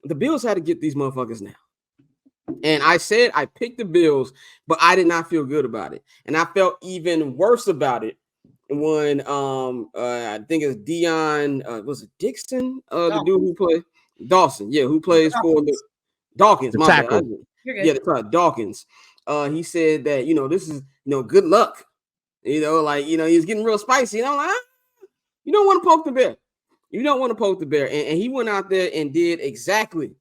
the Bills had to get these motherfuckers now. And I said I picked the Bills, but I did not feel good about it. And I felt even worse about it when I think it's Dion was it Dixon? The dude who played Dawson, who plays for the Dawkins, the my tackle. bad. Yeah, Dawkins. He said that, this is, good luck. He was getting real spicy. And I'm like, you don't want to poke the bear. You don't want to poke the bear. And he went out there and did exactly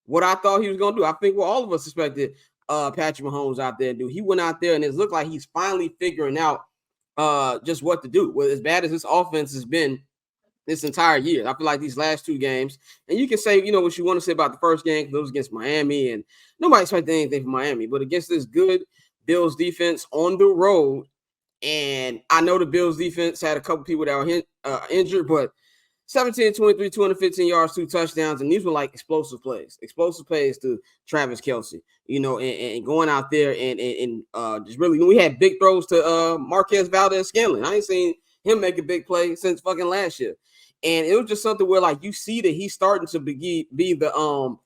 what I thought he was going to do. I think what all of us expected Patrick Mahomes out there to do. He went out there and it looked like he's finally figuring out just what to do. Well, as bad as this offense has been this entire year, I feel like these last two games, and you can say, what you want to say about the first game, because it was against Miami, and nobody expected anything from Miami, but against this good Bills defense on the road, and I know the Bills defense had a couple people that were injured, but 17-23, 215 yards, 2 touchdowns, and these were like explosive plays to Travis Kelce, and going out there and just really, we had big throws to Marquez Valdez-Scantling. I ain't seen him make a big play since fucking last year, and it was just something where like you see that he's starting to be the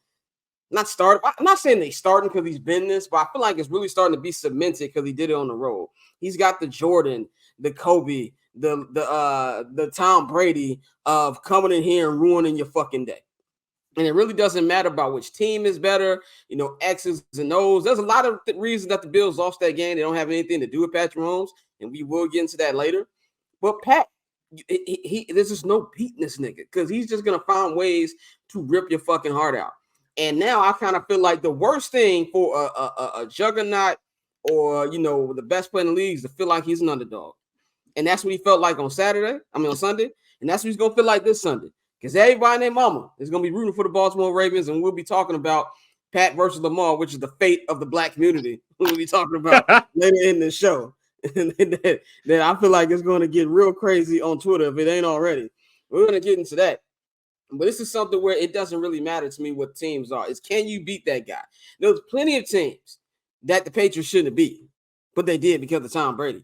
not start. I'm not saying that he's starting because he's been this, but I feel like it's really starting to be cemented because he did it on the road. He's got the Jordan, the Kobe, the Tom Brady of coming in here and ruining your fucking day. And it really doesn't matter about which team is better, X's and O's. There's a lot of reasons that the Bills lost that game. They don't have anything to do with Patrick Mahomes, and we will get into that later. But Pat, there's just no beating this nigga because he's just gonna find ways to rip your fucking heart out. And now I kind of feel like the worst thing for a juggernaut or the best player in the league is to feel like he's an underdog. And that's what he felt like on Sunday. And that's what he's going to feel like this Sunday. Because everybody and their mama is going to be rooting for the Baltimore Ravens. And we'll be talking about Pat versus Lamar, which is the fate of the black community. We'll be talking about later in the show. And then I feel like it's going to get real crazy on Twitter if it ain't already. We're going to get into that. But this is something where it doesn't really matter to me what teams are. It's can you beat that guy? There's plenty of teams that the Patriots shouldn't have beat, but they did because of Tom Brady.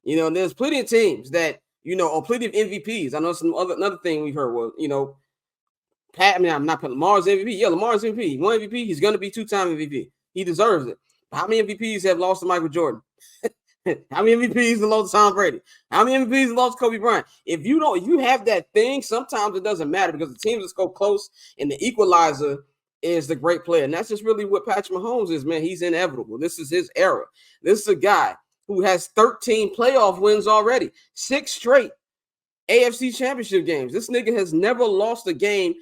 And there's plenty of teams that, or plenty of MVPs. I know another thing we've heard was, I'm not putting Lamar's MVP. Yeah, Lamar's MVP. He won MVP. He's going to be 2-time MVP. He deserves it. But how many MVPs have lost to Michael Jordan? How many MVPs have lost to Tom Brady? How many MVPs have lost to Kobe Bryant? If you have that thing, sometimes it doesn't matter because the teams just go close and the equalizer is the great player. And that's just really what Patrick Mahomes is, man. He's inevitable. This is his era. This is a guy who has 13 playoff wins already, 6 straight AFC Championship games. This nigga has never lost a game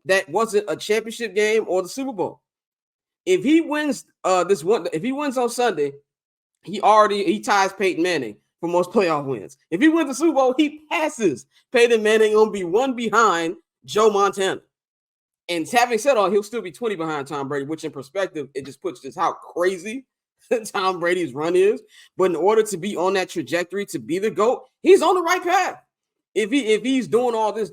that wasn't a championship game or the Super Bowl. If he wins if he wins on Sunday, he ties Peyton Manning for most playoff wins. If he wins the Super Bowl, he passes Peyton Manning on be 1 behind Joe Montana. And having said all, he'll still be 20 behind Tom Brady, which in perspective, it just puts just how crazy Tom Brady's run is. But in order to be on that trajectory to be the GOAT, he's on the right path. If he's doing all this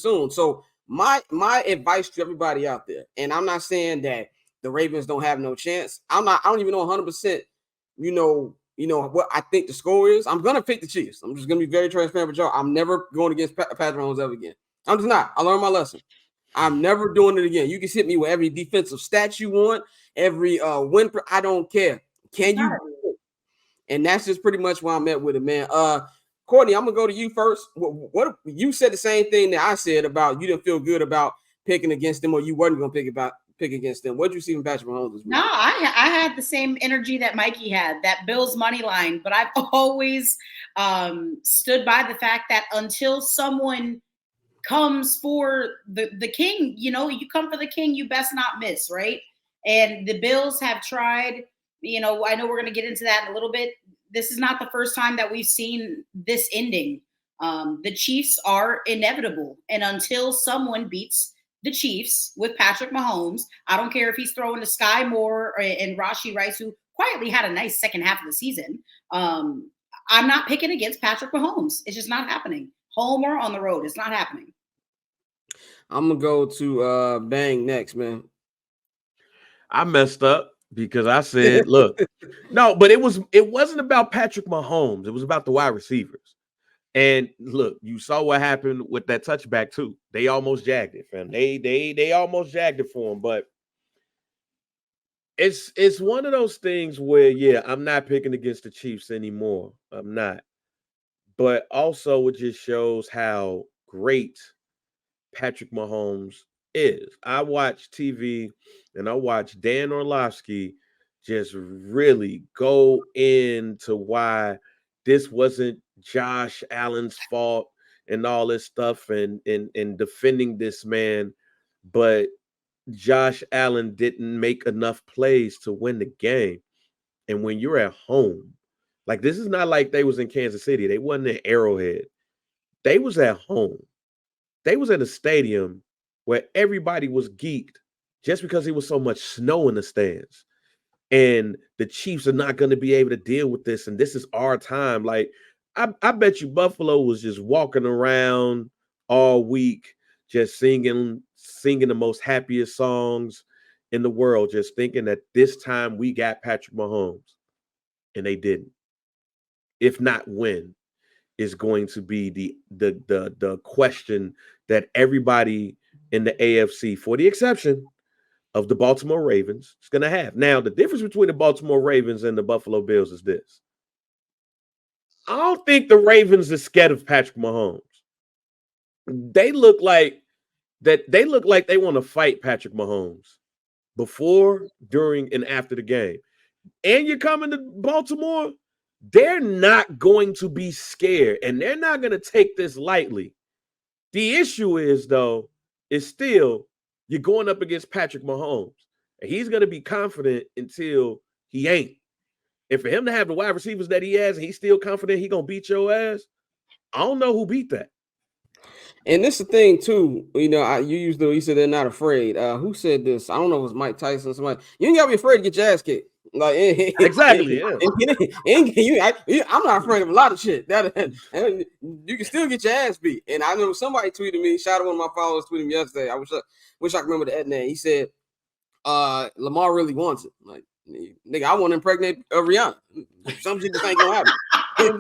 soon. So my advice to everybody out there, and I'm not saying that the Ravens don't have no chance. I don't even know 100%, what I think the score is. I'm going to pick the Chiefs. I'm just going to be very transparent with y'all. I'm never going against Patrick Mahomes ever again. I'm just not. I learned my lesson. I'm never doing it again. You can hit me with every defensive stat you want, every win. I don't care. Can you? And that's just pretty much why I'm at with it, man. Courtney, I'm gonna go to you first. What you said the same thing that I said about you didn't feel good about picking against them, or you wasn't gonna pick against them. What did you see from Patrick Mahomes this week? No, I had the same energy that Mikey had, that Bills money line, but I've always stood by the fact that until someone comes for the king, you come for the king, you best not miss, right? And the Bills have tried, I know we're going to get into that in a little bit. This is not the first time that we've seen this ending. The Chiefs are inevitable. And until someone beats the Chiefs with Patrick Mahomes, I don't care if he's throwing to Sky Moore and Rashee Rice, who quietly had a nice second half of the season. I'm not picking against Patrick Mahomes. It's just not happening. Home or on the road, it's not happening. I'm gonna go to Bang next, man. I messed up because I said, look, no, but it wasn't about Patrick Mahomes. It was about the wide receivers. And look, you saw what happened with that touchback too. They almost jagged it, fam. They almost jagged it for him, but it's one of those things where, yeah, I'm not picking against the Chiefs anymore. I'm not. But also it just shows how great Patrick Mahomes is. I watch TV and I watch Dan Orlovsky just really go into why this wasn't Josh Allen's fault and all this stuff and defending this man, but Josh Allen didn't make enough plays to win the game. And when you're at home, like this is not like they was in Kansas City. They wasn't in Arrowhead. They was at home. They was at a stadium where everybody was geeked just because there was so much snow in the stands. And the Chiefs are not going to be able to deal with this. And this is our time. Like, I bet you Buffalo was just walking around all week, just singing the most happiest songs in the world, just thinking that this time we got Patrick Mahomes. And they didn't. If not when, is going to be the question that everybody in the AFC, for the exception of the Baltimore Ravens, is going to have. Now, the difference between the Baltimore Ravens and the Buffalo Bills is this. I don't think the Ravens are scared of Patrick Mahomes. They look like they want to fight Patrick Mahomes before, during, and after the game. And you're coming to Baltimore, they're not going to be scared, and they're not going to take this lightly. The issue is, though, is still you're going up against Patrick Mahomes, and he's going to be confident until he ain't. And for him to have the wide receivers that he has, and he's still confident he's going to beat your ass, I don't know who beat that. And this is the thing, too. You know, you said they're not afraid. Who said this? I don't know if it was Mike Tyson or somebody. You ain't got to be afraid to get your ass kicked. Like exactly, yeah. I'm not afraid of a lot of shit. You can still get your ass beat. And I know somebody tweeted me. Shout out one of my followers tweeted me yesterday. I wish I could remember the name. He said, "Lamar really wants it." Like, nigga, I want to impregnate Rihanna. Some shit just ain't gonna happen. Some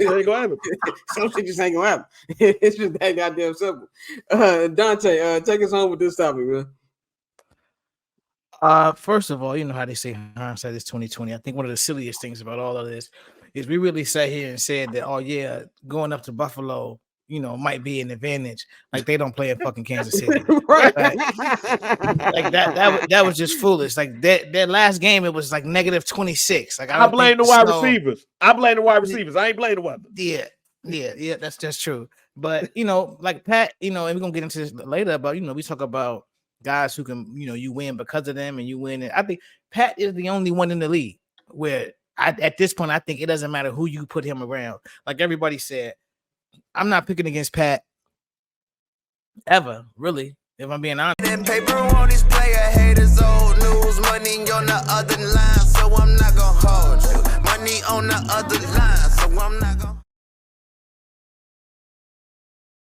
shit just ain't gonna happen. It's just that goddamn simple. Dante, take us home with this topic, man. First of all, you know how they say hindsight is 20/20. I think one of the silliest things about all of this is we really sat here and said that, oh yeah, going up to Buffalo, you know, might be an advantage. Like they don't play in fucking Kansas City. Right. Like that was just foolish. Like that last game, it was like -26. Like I blame the wide receivers. I blame the wide receivers. I ain't blame the weather. Yeah, that's just true. But you know, like Pat, you know, and we're gonna get into this later, but you know, we talk about guys who can, you know, you win because of them and you win. And I think Pat is the only one in the league where at this point, I think it doesn't matter who you put him around. Like everybody said, I'm not picking against Pat ever, really, if I'm being honest. That paper on this player, haters, old news, money on the other line, so I'm not gonna hold you. Money on the other line.